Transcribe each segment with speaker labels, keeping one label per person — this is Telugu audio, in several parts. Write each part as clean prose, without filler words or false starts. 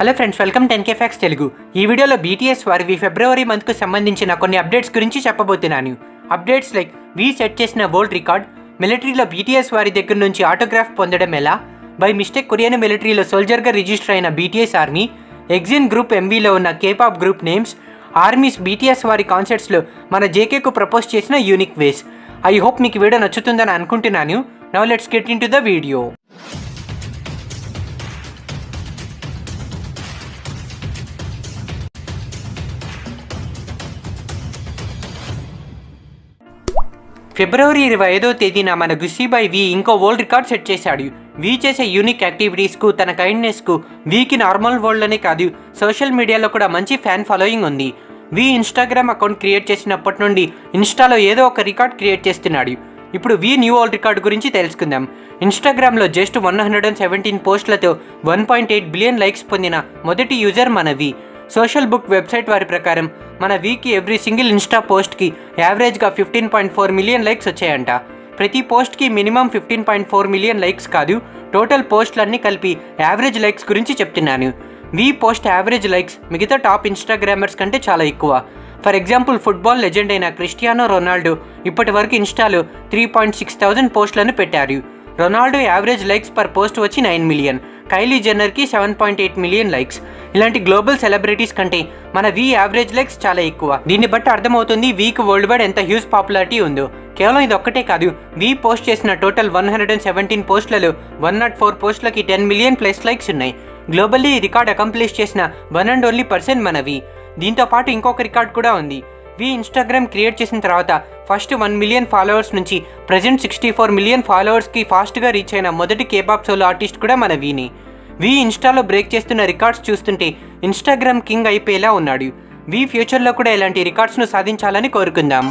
Speaker 1: Hello friends, welcome 10K facts Telugu. ఈ వీడియోలో BTS వారి ఫిబ్రవరి మంత్కు సంబంధించిన కొన్ని అప్డేట్స్ గురించి చెప్పబోతున్నాను. అప్డేట్స్ లైక్ వి సెట్ చేసిన వరల్డ్ రికార్డ్, మిలిటరీలో BTS వారి దగ్గర నుంచి ఆటోగ్రాఫ్ పొందడం ఎలా, బై మిస్టేక్ కొరియన్ మిలిటరీలో సోల్జర్గా రిజిస్టర్ అయిన BTS ఆర్మీ, ఎగ్జిన్ గ్రూప్ MVలో ఉన్న K-pop group names, armies BTS వారి కాన్సర్ట్స్లో మన JKకు ప్రపోజ్ చేసిన యూనిక్ వేస్. ఐ హోప్ మీకు వీడియో నచ్చుతుందని అనుకుంటున్నాను. Now let's get into the video. ఫిబ్రవరి 25వ తేదీన మన గుస్సీబాయ్ వి ఇంకో వరల్డ్ రికార్డ్ సెట్ చేశాడు. వి చేసే యూనిక్ యాక్టివిటీస్కు, తన కైండ్నెస్కు వీకి నార్మల్ వరల్డ్లోనే కాదు సోషల్ మీడియాలో కూడా మంచి ఫ్యాన్ ఫాలోయింగ్ ఉంది. వి ఇన్స్టాగ్రామ్ అకౌంట్ క్రియేట్ చేసినప్పటి నుండి ఇన్స్టాలో ఏదో ఒక రికార్డ్ క్రియేట్ చేస్తున్నాడు. ఇప్పుడు వి న్యూ వరల్డ్ రికార్డ్ గురించి తెలుసుకుందాం. ఇన్స్టాగ్రామ్లో జస్ట్ 117 పోస్టులతో 1.8 బిలియన్ లైక్స్ పొందిన మొదటి యూజర్ మన వి. సోషల్ బుక్ వెబ్సైట్ వారి ప్రకారం మన వీకి ఎవ్రీ సింగిల్ ఇన్స్టా పోస్ట్కి యావరేజ్గా 15.4 మిలియన్ లైక్స్ వచ్చాయంట. ప్రతి పోస్ట్కి మినిమం 15.4 మిలియన్ లైక్స్ కాదు, టోటల్ పోస్టులన్నీ కలిపి యావరేజ్ లైక్స్ గురించి చెప్తున్నాను. వి పోస్ట్ యావరేజ్ లైక్స్ మిగతా టాప్ ఇన్స్టాగ్రామర్స్ కంటే చాలా ఎక్కువ. ఫర్ ఎగ్జాంపుల్, ఫుట్బాల్ లెజెండ్ అయిన క్రిస్టియానో రొనాల్డో ఇప్పటి వరకు ఇన్స్టాలో 3.6,000 పోస్టులను పెట్టారు. Ronaldo average likes per post వచ్చి 9 మిలియన్, కైలీ జెన్నర్కి 7.8 మిలియన్ లైక్స్. ఇలాంటి గ్లోబల్ సెలబ్రిటీస్ కంటే మన వి యావరేజ్ లైక్స్ చాలా ఎక్కువ. దీన్ని బట్టి అర్థమవుతుంది వీక్ వరల్డ్ వైడ్ ఎంత హ్యూజ్ పాపులారిటీ ఉందో. కేవలం ఇది ఒక్కటే కాదు, వి పోస్ట్ చేసిన టోటల్ 117 పోస్టులలో 104 పోస్టులకి 10 మిలియన్ ప్లస్ లైక్స్ ఉన్నాయి. గ్లోబల్లీ ఈ రికార్డ్ అకంప్లిష్ చేసిన వన్ అండ్ ఓన్లీ పర్సన్ మన వి. దీంతో పాటు ఇంకొక రికార్డ్ కూడా ఉంది. వి ఇన్స్టాగ్రామ్ క్రియేట్ చేసిన తర్వాత ఫస్ట్ 1 మిలియన్ ఫాలోవర్స్ నుంచి ప్రజెంట్ 64 మిలియన్ ఫాలోవర్స్కి ఫాస్ట్గా రీచ్ అయిన మొదటి కేపాప్ సోలో ఆర్టిస్ట్ కూడా మన వీని. వి ఇన్స్టాలో బ్రేక్ చేస్తున్న రికార్డ్స్ చూస్తుంటే ఇన్స్టాగ్రామ్ కింగ్ అయిపోయేలా ఉన్నాడు. వి ఫ్యూచర్లో కూడా ఇలాంటి రికార్డ్స్ను సాధించాలని కోరుకుందాం.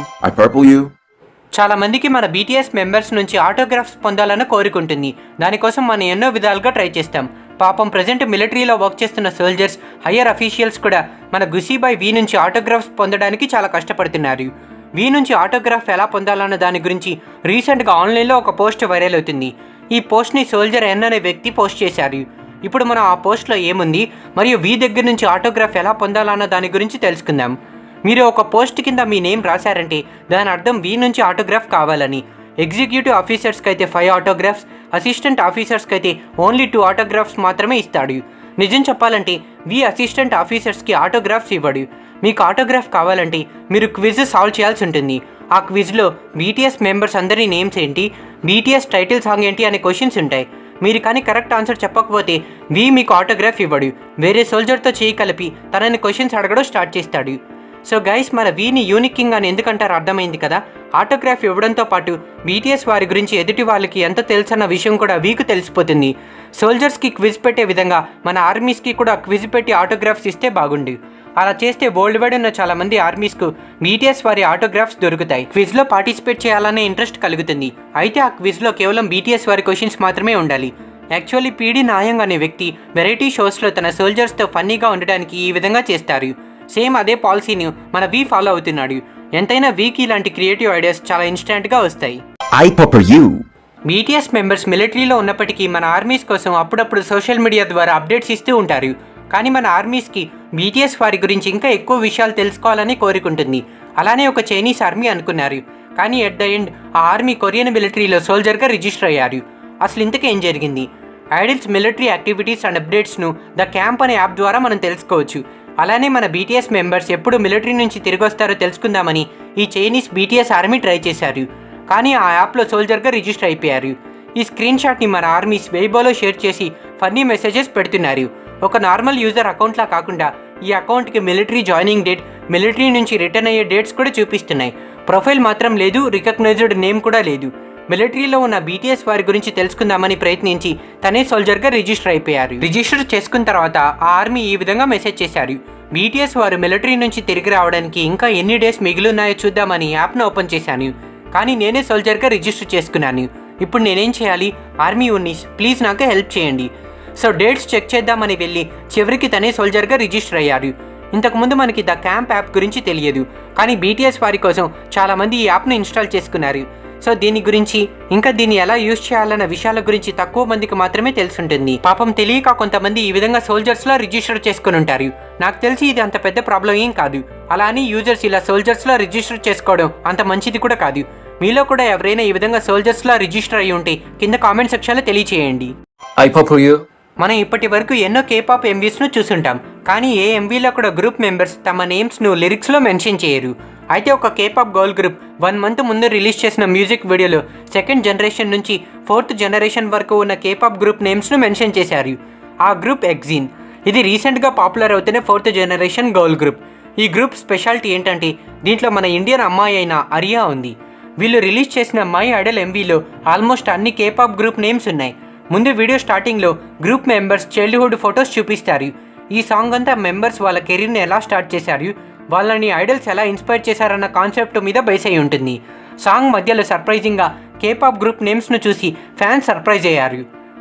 Speaker 1: చాలా మందికి మన BTS మెంబర్స్ నుంచి ఆటోగ్రాఫ్స్ పొందాలని కోరుకుంటుంది. దానికోసం మనం ఎన్నో విధాలుగా ట్రై చేస్తాం. పాపం ప్రజెంట్ మిలిటరీలో వర్క్ చేస్తున్న సోల్జర్స్, హయ్యర్ అఫీషియల్స్ కూడా మన గుసీబాయ్ వి నుంచి ఆటోగ్రాఫ్స్ పొందడానికి చాలా కష్టపడుతున్నారు. వి నుంచి ఆటోగ్రాఫ్ ఎలా పొందాలన్న దాని గురించి రీసెంట్గా ఆన్లైన్లో ఒక పోస్ట్ వైరల్ అవుతుంది. ఈ పోస్ట్ని సోల్జర్ ఎన్ అనే వ్యక్తి పోస్ట్ చేశారు. ఇప్పుడు మనం ఆ పోస్ట్లో ఏముంది మరియు వి దగ్గర నుంచి ఆటోగ్రాఫ్ ఎలా పొందాలన్న దాని గురించి తెలుసుకుందాం. మీరు ఒక పోస్ట్ కింద మీ నేమ్ రాశారంటే దాని అర్థం వి నుంచి ఆటోగ్రాఫ్ కావాలని. ఎగ్జిక్యూటివ్ ఆఫీసర్స్కి అయితే 5 ఆటోగ్రాఫ్స్, అసిస్టెంట్ ఆఫీసర్స్కి అయితే ఓన్లీ 2 ఆటోగ్రాఫ్స్ మాత్రమే ఇస్తాడు. నిజం చెప్పాలంటే వి అసిస్టెంట్ ఆఫీసర్స్కి ఆటోగ్రాఫ్స్ ఇవ్వడు. మీకు ఆటోగ్రాఫ్ కావాలంటే మీరు క్విజ్ సాల్వ్ చేయాల్సి ఉంటుంది. ఆ క్విజ్లో BTS మెంబర్స్ అందరి నేమ్స్ ఏంటి, BTS టైటిల్ సాంగ్ ఏంటి అనే క్వశ్చన్స్ ఉంటాయి. మీరు కానీ కరెక్ట్ ఆన్సర్ చెప్పకపోతే వి మీకు ఆటోగ్రాఫ్ ఇవ్వడు. వేరే సోల్జర్తో చేయి కలిపి తనని క్వశ్చన్స్ అడగడం స్టార్ట్ చేస్తాడు. సో గైస్, మన వీని యూనిక్ కింగ్ అని ఎందుకంటారు అర్థమైంది కదా. ఆటోగ్రాఫ్ ఇవ్వడంతో పాటు BTS వారి గురించి ఎదుటి వాళ్ళకి ఎంత తెలుసన్న విషయం కూడా వీకు తెలిసిపోతుంది. సోల్జర్స్కి క్విజ్ పెట్టే విధంగా మన ఆర్మీస్కి కూడా క్విజ్ పెట్టి ఆటోగ్రాఫ్స్ ఇస్తే బాగుండు. అలా చేస్తే వరల్డ్ వైడ్ ఉన్న చాలా మంది ఆర్మీస్కు BTS వారి ఆటోగ్రాఫ్స్ దొరుకుతాయి. క్విజ్లో పార్టిసిపేట్ చేయాలనే ఇంట్రెస్ట్ కలుగుతుంది. అయితే ఆ క్విజ్లో కేవలం BTS వారి క్వశ్చన్స్ మాత్రమే ఉండాలి. యాక్చువల్లీ PD నాయంగ్ అనే వ్యక్తి వెరైటీ షోస్లో తన సోల్జర్స్తో ఫన్నీగా ఉండడానికి ఈ విధంగా చేస్తారు. సేమ్ అదే పాలసీని మన వి ఫాలో అవుతున్నాడు. ఎంతైనా వీకి ఇలాంటి క్రియేటివ్ ఐడియాస్ చాలా ఇన్స్టెంట్గా వస్తాయి. BTS మెంబర్స్ మిలిటరీలో ఉన్నప్పటికీ మన ఆర్మీస్ కోసం అప్పుడప్పుడు సోషల్ మీడియా ద్వారా అప్డేట్స్ ఇస్తూ ఉంటారు. కానీ మన ఆర్మీస్కి BTS వారి గురించి ఇంకా ఎక్కువ విషయాలు తెలుసుకోవాలని కోరుకుంటుంది. అలానే ఒక చైనీస్ ఆర్మీ అనుకున్నారు. కానీ ఎట్ ద ఎండ్ ఆ ఆర్మీ కొరియన్ మిలిటరీలో సోల్జర్గా రిజిస్టర్ అయ్యారు. అసలు ఇంతకీ ఏం జరిగింది? ఐడిల్స్ మిలిటరీ యాక్టివిటీస్ అండ్ అప్డేట్స్ను ద క్యాంప్ అనే యాప్ ద్వారా మనం తెలుసుకోవచ్చు. అలానే మన BTS మెంబర్స్ ఎప్పుడు మిలిటరీ నుంచి తిరిగి వస్తారో తెలుసుకుందామని ఈ చైనీస్ BTS ఆర్మీ ట్రై చేశారు. కానీ ఆ యాప్లో సోల్జర్గా రిజిస్టర్ అయిపోయారు. ఈ స్క్రీన్ షాట్ని మన ఆర్మీస్ వెయిబోలో షేర్ చేసి ఫన్నీ మెసేజెస్ పెడుతున్నారు. ఒక నార్మల్ యూజర్ అకౌంట్లా కాకుండా ఈ అకౌంట్కి మిలిటరీ జాయినింగ్ డేట్, మిలిటరీ నుంచి రిటర్న్ అయ్యే డేట్స్ కూడా చూపిస్తున్నాయి. ప్రొఫైల్ మాత్రం లేదు, రికగ్నైజ్డ్ నేమ్ కూడా లేదు. మిలిటరీలో ఉన్న BTS వారి గురించి తెలుసుకుందామని ప్రయత్నించి తనే సోల్జర్గా రిజిస్టర్ అయిపోయారు. రిజిస్టర్ చేసుకున్న తర్వాత ఆ ఆర్మీ ఈ విధంగా మెసేజ్ చేశారు. BTS వారు మిలిటరీ నుంచి తిరిగి రావడానికి ఇంకా ఎన్ని డేస్ మిగిలిన్నాయో చూద్దామని యాప్ను ఓపెన్ చేశాను. కానీ నేనే సోల్జర్గా రిజిస్టర్ చేసుకున్నాను. ఇప్పుడు నేనేం చేయాలి? ఆర్మీ ఉన్నీస్, ప్లీజ్ నాకు హెల్ప్ చేయండి. సో డేట్స్ చెక్ చేద్దామని వెళ్ళి చివరికి తనే సోల్జర్గా రిజిస్టర్ అయ్యారు. ఇంతకుముందు మనకి ద క్యాంప్ యాప్ గురించి తెలియదు. కానీ BTS వారి కోసం చాలామంది ఈ యాప్ను ఇన్స్టాల్ చేసుకున్నారు. సో దీని గురించి ఇంకా దీన్ని ఎలా యూజ్ చేయాలన్న విషయాల గురించి తక్కువ మందికి మాత్రమే తెలుసుంటుంది. పాపం తెలియక కొంతమంది ఈ విధంగా సోల్జర్స్లో రిజిస్టర్ చేసుకుని ఉంటారు. నాకు తెలిసి ఇది అంత పెద్ద ప్రాబ్లం ఏం కాదు. అలా అని యూజర్స్ ఇలా సోల్జర్స్లో రిజిస్టర్ చేసుకోవడం అంత మంచిది కూడా కాదు. మీలో కూడా ఎవరైనా ఈ విధంగా సోల్జర్స్లో రిజిస్టర్ అయ్యి ఉంటే కింద కామెంట్ సెక్షన్లో తెలియచేయండి. మనం ఇప్పటి వరకు ఎన్నో కేపాప్ ఎంవీస్ను చూసుంటాం, కానీ ఏ ఎంవీలో కూడా గ్రూప్ మెంబర్స్ తమ నేమ్స్ను లిరిక్స్లో మెన్షన్ చేయరు. అయితే ఒక కేపాప్ గర్ల్ గ్రూప్ 1 మంత్ ముందు రిలీజ్ చేసిన మ్యూజిక్ వీడియోలో 2nd జనరేషన్ నుంచి 4th జనరేషన్ వరకు ఉన్న కేపాప్ గ్రూప్ నేమ్స్ను మెన్షన్ చేశారు. ఆ గ్రూప్ ఎగ్జిన్. ఇది రీసెంట్గా పాపులర్ అవుతున్న 4th జనరేషన్ గర్ల్ గ్రూప్. ఈ గ్రూప్ స్పెషాలిటీ ఏంటంటే దీంట్లో మన ఇండియన్ అమ్మాయి అయిన అరియా ఉంది. వీళ్ళు రిలీజ్ చేసిన మై ఐడల్ ఎంవీలో ఆల్మోస్ట్ అన్ని కేపాప్ గ్రూప్ నేమ్స్ ఉన్నాయి. ముందు వీడియో స్టార్టింగ్లో గ్రూప్ మెంబర్స్ చైల్డ్హుడ్ ఫొటోస్ చూపిస్తారు. ఈ సాంగ్ అంతా మెంబర్స్ వాళ్ళ కెరీర్ని ఎలా స్టార్ట్ చేశారు, వాళ్ళని ఐడల్స్ ఎలా ఇన్స్పైర్ చేశారన్న కాన్సెప్ట్ మీద బేస్ అయి ఉంటుంది. సాంగ్ మధ్యలో సర్ప్రైజింగ్గా కేపాప్ గ్రూప్ నేమ్స్ను చూసి ఫ్యాన్స్ సర్ప్రైజ్ అయ్యారు.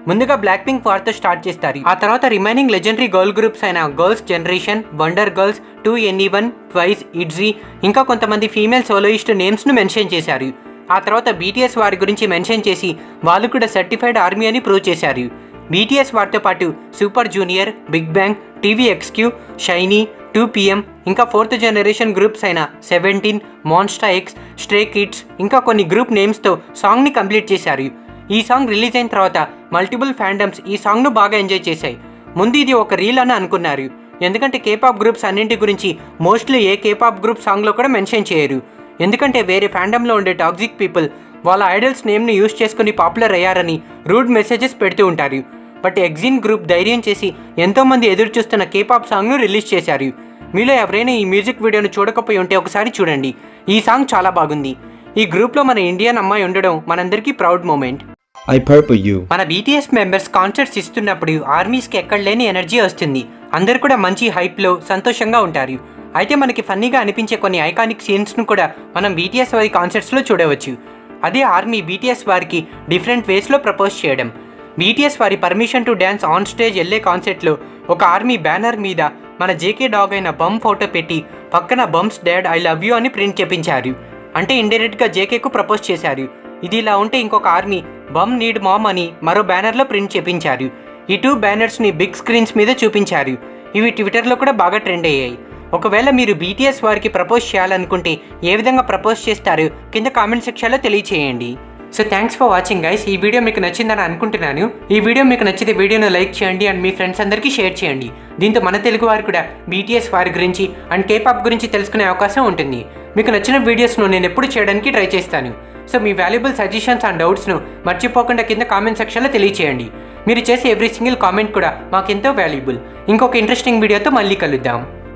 Speaker 1: ముందుగా బ్లాక్ పింక్ వారితో స్టార్ట్ చేస్తారు. ఆ తర్వాత రిమైనింగ్ లెజెండరీ గర్ల్ గ్రూప్స్ అయిన Girls Generation, Wonder Girls, 2NE1, Twice, Itzy ఇంకా కొంతమంది ఫీమేల్ సోలోయిస్ట్ నేమ్స్ను మెన్షన్ చేశారు. ఆ తర్వాత BTS వారి గురించి మెన్షన్ చేసి వాళ్ళు కూడా సర్టిఫైడ్ ఆర్మీ అని ప్రూవ్ చేశారు. BTS వారితో పాటు Super Junior, Big Bang, TVXQ, SHINee, 2PM ఇంకా 4th జనరేషన్ గ్రూప్స్ అయిన 17, మాన్స్టా ఎక్స్, స్ట్రే కిడ్స్ ఇంకా కొన్ని గ్రూప్ నేమ్స్తో సాంగ్ని కంప్లీట్ చేశారు. ఈ సాంగ్ రిలీజ్ అయిన తర్వాత మల్టిపుల్ ఫ్యాండమ్స్ ఈ సాంగ్ను బాగా ఎంజాయ్ చేశాయి. ముందు ఇది ఒక రీల్ అని అనుకున్నారు, ఎందుకంటే కేపాప్ గ్రూప్స్ అన్నింటి గురించి మోస్ట్లీ ఏ కేపాప్ గ్రూప్ సాంగ్లో కూడా మెన్షన్ చేయరు. ఎందుకంటే వేరే ఫ్యాండమ్లో ఉండే టాక్సిక్ పీపుల్ వాళ్ళ ఐడల్స్ నేమ్ని యూజ్ చేసుకుని పాపులర్ అయ్యారని రూడ్ మెసేజెస్ పెడుతూ ఉంటారు. బట్ ఎగ్జిన్ గ్రూప్ ధైర్యం చేసి ఎంతోమంది ఎదురు చూస్తున్న కేపాప్ సాంగ్ను రిలీజ్ చేశారు. మీలో ఎవరైనా ఈ మ్యూజిక్ వీడియోను చూడకపోయి ఉంటే ఒకసారి చూడండి. ఈ సాంగ్ చాలా బాగుంది. ఈ గ్రూప్లో మన ఇండియన్ అమ్మాయి ఉండడం మనందరికీ ప్రౌడ్ మూమెంట్. మన BTS మెంబర్స్ కాన్సర్ట్స్ ఇస్తున్నప్పుడు ఆర్మీస్కి ఎక్కడ లేని ఎనర్జీ వస్తుంది. అందరు కూడా మంచి హైప్లో సంతోషంగా ఉంటారు. అయితే మనకి ఫన్నీగా అనిపించే కొన్ని ఐకానిక్ సీన్స్ను కూడా మనం BTS వారి కాన్సర్ట్స్లో చూడవచ్చు. అదే ఆర్మీ BTS వారికి డిఫరెంట్ వేస్లో ప్రపోజ్ చేయడం. BTS వారి permission to dance on stage వెళ్ళే కాన్సర్ట్లో ఒక ఆర్మీ బ్యానర్ మీద మన JK డాగ్ అయిన బమ్ ఫోటో పెట్టి పక్కన bumps dad I love you అని ప్రింట్ చేపించారు. అంటే ఇండైరెక్ట్గా JKకు ప్రపోజ్ చేశారు. ఇది ఇలా ఉంటే ఇంకొక ఆర్మీ బమ్ నీడ్ మామ్ అని మరో బ్యానర్లో ప్రింట్ చేపించారు. ఈ 2 బ్యానర్స్ని బిగ్ స్క్రీన్స్ మీద చూపించారు. ఇవి ట్విట్టర్లో కూడా బాగా ట్రెండ్ అయ్యాయి. ఒకవేళ మీరు BTS వారికి ప్రపోజ్ చేయాలనుకుంటే ఏ విధంగా ప్రపోజ్ చేస్తారు కింద కామెంట్ సెక్షన్లో తెలియచేయండి. So thanks for watching guys. ఈ వీడియో మీకు నచ్చిందని అనుకుంటున్నాను. ఈ వీడియో మీకు నచ్చితే వీడియోను లైక్ చేయండి అండ్ మీ ఫ్రెండ్స్ అందరికీ షేర్ చేయండి. దీంతో మన తెలుగు వారు కూడా BTS వారి గురించి అండ్ కేపాప్ గురించి తెలుసుకునే అవకాశం ఉంటుంది. మీకు నచ్చిన వీడియోస్ను నేను ఎప్పుడు చేయడానికి ట్రై చేస్తాను. సో మీ వాల్యుబుల్ సజెషన్స్ అండ్ డౌట్స్ను మర్చిపోకుండా కింద కామెంట్ సెక్షన్లో తెలియచేయండి. మీరు చేసే ఎవ్రీ సింగిల్ కామెంట్ కూడా మాకెంతో వాల్యుబుల్. ఇంకొక ఇంట్రెస్టింగ్ వీడియోతో మళ్ళీ కలుద్దాం.